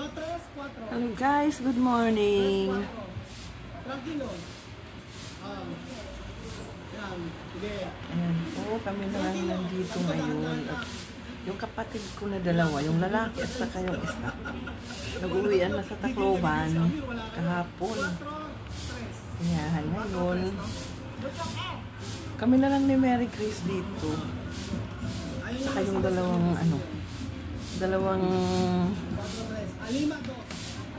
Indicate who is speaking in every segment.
Speaker 1: Hello guys, good morning. Ayan po, kami na lang nandito ngayon. At yung kapatid ko na dalawa, yung lalaki at saka yung isa, nag-uwian na sa Tacloban kahapon. Ayan, ngayon kami na lang ni Mary Grace dito. Saka yung dalawang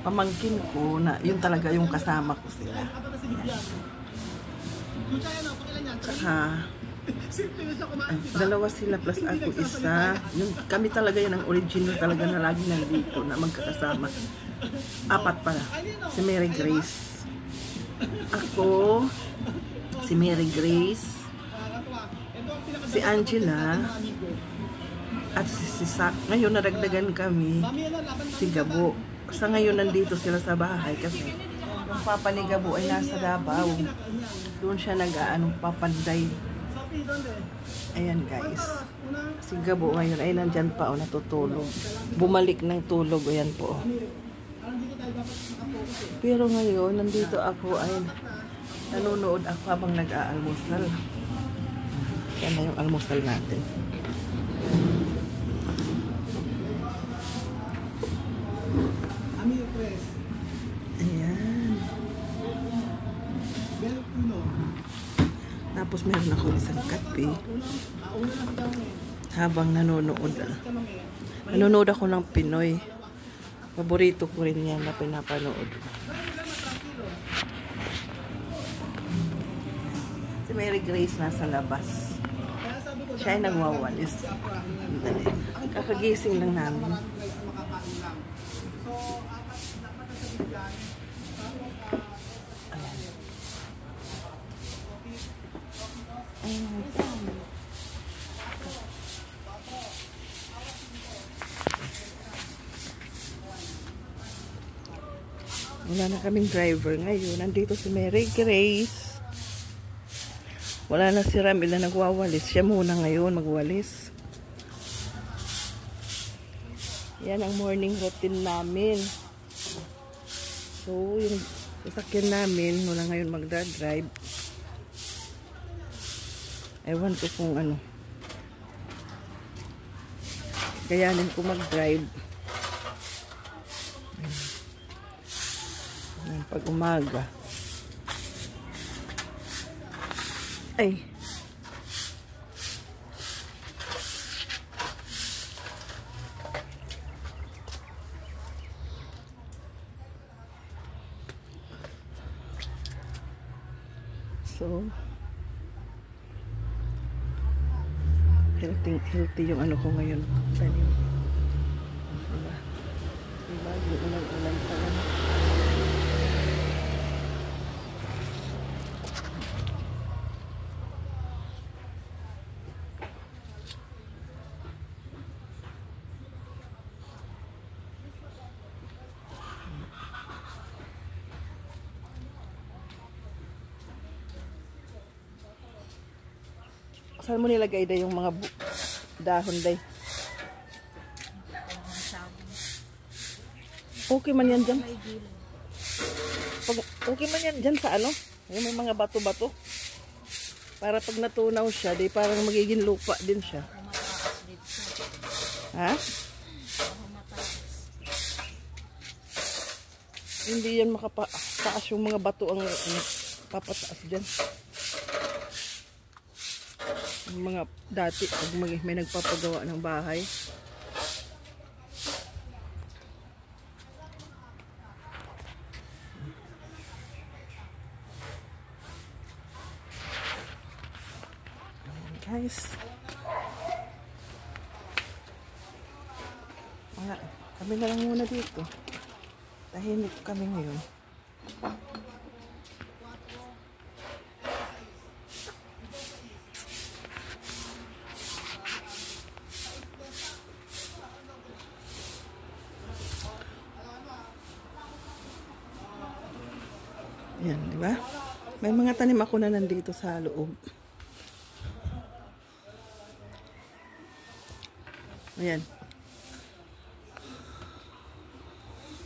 Speaker 1: pamangkin ko na yun talaga yung kasama ko sila. Saka dalawa sila plus ako isa. Yung kami talaga yan ang original talaga na lagi nandito na magkakasama. Apat pala. Si Mary Grace, ako, si Mary Grace, si Angela, at si Sak. Ngayon naragdagan kami si Gabo. Sa ngayon nandito sila sa bahay kasi yung papa ni Gabo ay nasa Davao. Doon siya papanday. Ayan guys. Si Gabo ngayon ay nandyan pa natutulog. Bumalik ng tulog. Ayan po. Pero ngayon nandito ako ay nanonood ako habang nag-aalmusal. Yan na yung almusal natin. Ayan. Tapos meron ako isang kape habang nanonood. Nanonood ako ng Pinoy. Paborito ko rin yan na pinapanood. Si Mary Grace nasa labas. Siya ay nagwawalis. Kakagising lang namin. Wala na kaming driver ngayon. Nandito si Mary Grace. Wala na si Ramil na nagwawalis. Siya muna ngayon magwalis. Yan ang morning routine namin. So, yung sasakyan namin, wala ngayon magdadrive. Ewan ko kung ano. Kayanin ko mag-drive. Pag umaga. Ay. So, healthy yung ano ko ngayon. Tanim. Diba? Yung ulan-ulan pa lang. Saan mo nilagay day yung mga dahon day? Okay man yan dyan. Okay man yan dyan sa ano? Yung may mga bato-bato. Para pag natunaw siya, day parang magiging lupa din siya. Ha? Hindi yan makapataas yung mga bato ang papataas dyan. Yung mga dati pag may nagpapagawa ng bahay. Ayan guys. Kami na lang muna dito. Tahimik kami ngayon. Yan, di ba? May mga tanim ako na nandito sa loob. Ayan.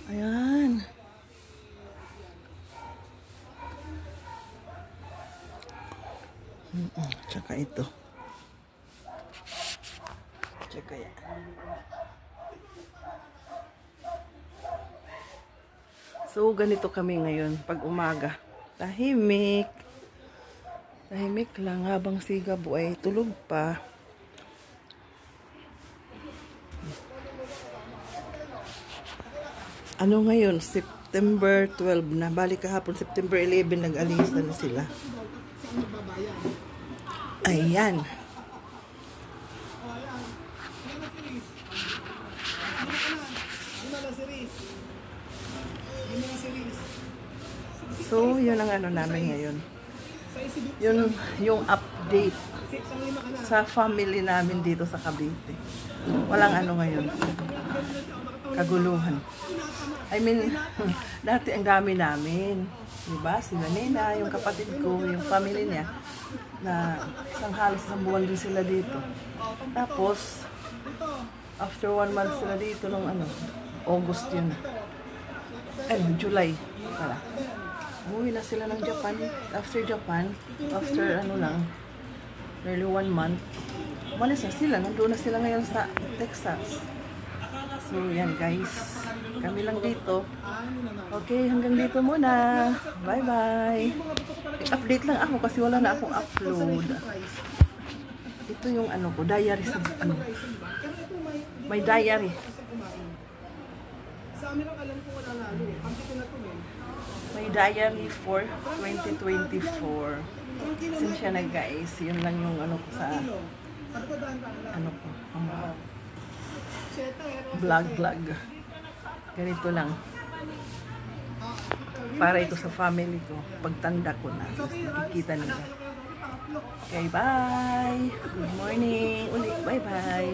Speaker 1: Ayan. Tsaka ito. Tsaka yan. So, ganito kami ngayon pag umaga. Tahimik. Tahimik lang habang si Gabo ay tulog pa. Ano ngayon? September 12 na. Balik kahapon, September 11, nag-alisa na sila. Ayan. So, yun ang ano namin ngayon. Yung update sa family namin dito sa Cavite. Walang ano ngayon. Kaguluhan. I mean, dati ang dami namin. Diba? Sila Nena, yung kapatid ko, yung family niya, na halos isang buwan din sila dito. Tapos, after 1 month sila dito nung ano, August yun. July. Pala. Umuwi na sila ng Japan. After ano lang, nearly 1 month, umalis na sila. Nandun na sila ngayon sa Texas. So, yan guys. Kami lang dito. Okay, hanggang dito muna. Bye-bye. I-update lang ako kasi wala na akong upload. Ito yung ano ko, diary sa ano. May diary. May diary for 2024. Sinsya na guys. Yun lang yung ano ko sa ano ko. Vlog. Ganito lang. Para ito sa family ko. Pagtanda ko na. Kikita nila. Okay, bye! Good morning! Ulit, bye-bye!